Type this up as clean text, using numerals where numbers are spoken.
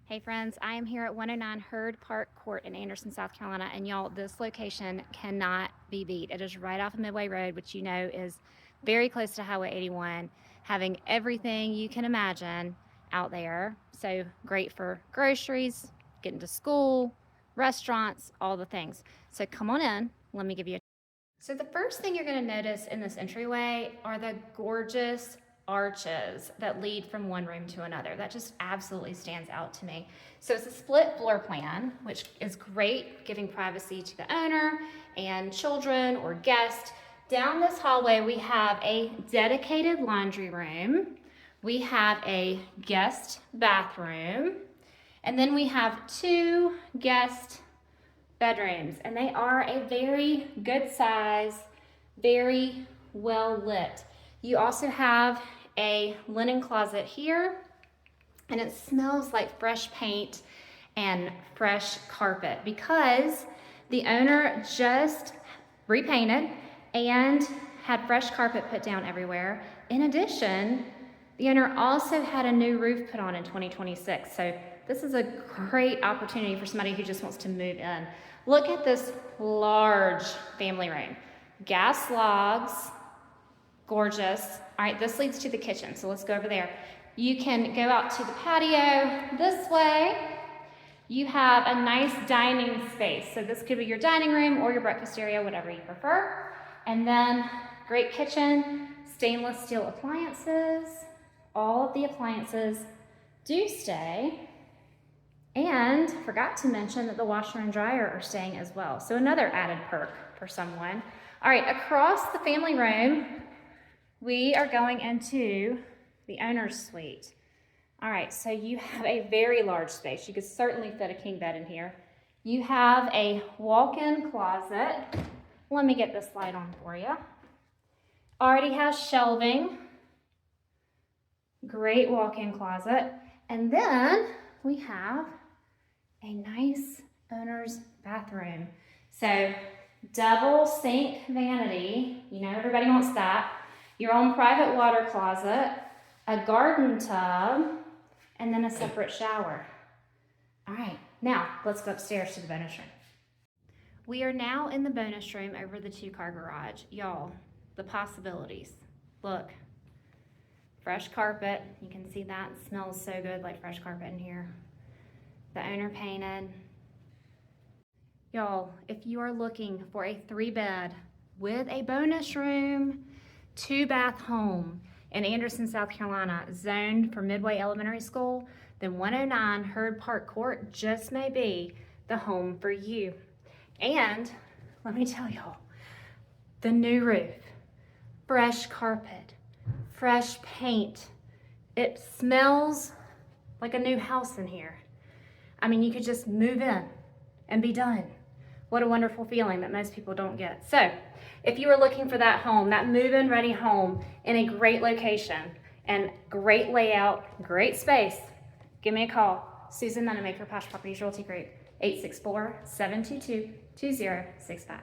Hey friends, I am here at 109 Herd Park Court in Anderson, South Carolina, and y'all, this location cannot be beat. It is right off of Midway Road, which you know is very close to Highway 81, having everything you can imagine out there. So great for groceries, getting to school, restaurants, all the things. So come on in, let me give you a So the first thing you're going to notice in this entryway are the gorgeous arches that lead from one room to another. That just absolutely stands out to me. So it's a split floor plan, which is great, giving privacy to the owner and children or guests. Down this hallway, we have a dedicated laundry room. We have a guest bathroom. And then we have two guest bedrooms, and they are a very good size, very well lit. You also have a linen closet here, and it smells like fresh paint and fresh carpet because the owner just repainted and had fresh carpet put down everywhere. In addition, the owner also had a new roof put on in 2026. So this is a great opportunity for somebody who just wants to move in. Look at this large family room. Gas logs, gorgeous. All right, this leads to the kitchen, so let's go over there. You can go out to the patio this way. You have a nice dining space. So this could be your dining room or your breakfast area, whatever you prefer. And then great kitchen, stainless steel appliances. All of the appliances do stay. And forgot to mention that the washer and dryer are staying as well. So another added perk for someone. All right, across the family room, we are going into the owner's suite. All right, so you have a very large space. You could certainly fit a king bed in here. You have a walk-in closet. Let me get this light on for you. Already has shelving. Great walk-in closet. And then we have a nice owner's bathroom. So double sink vanity, you know everybody wants that, your own private water closet, a garden tub, and then a separate shower. All right, now let's go upstairs to the bonus room. We are now in the bonus room over the two-car garage. Y'all, the possibilities. Look, fresh carpet, you can see that, it smells so good like fresh carpet in here. The owner painted. Y'all, if you are looking for a 3-bed with a bonus room, 2-bath home in Anderson, South Carolina, zoned for Midway Elementary School, then 109 Herd Park Court just may be the home for you. And let me tell y'all, the new roof, fresh carpet, fresh paint. It smells like a new house in here. I mean, you could just move in and be done. What a wonderful feeling that most people don't get. So if you are looking for that home, that move-in ready home in a great location and great layout, great space, give me a call. Susan Nunamaker, Posh Properties Realty Group, 864-722-2065.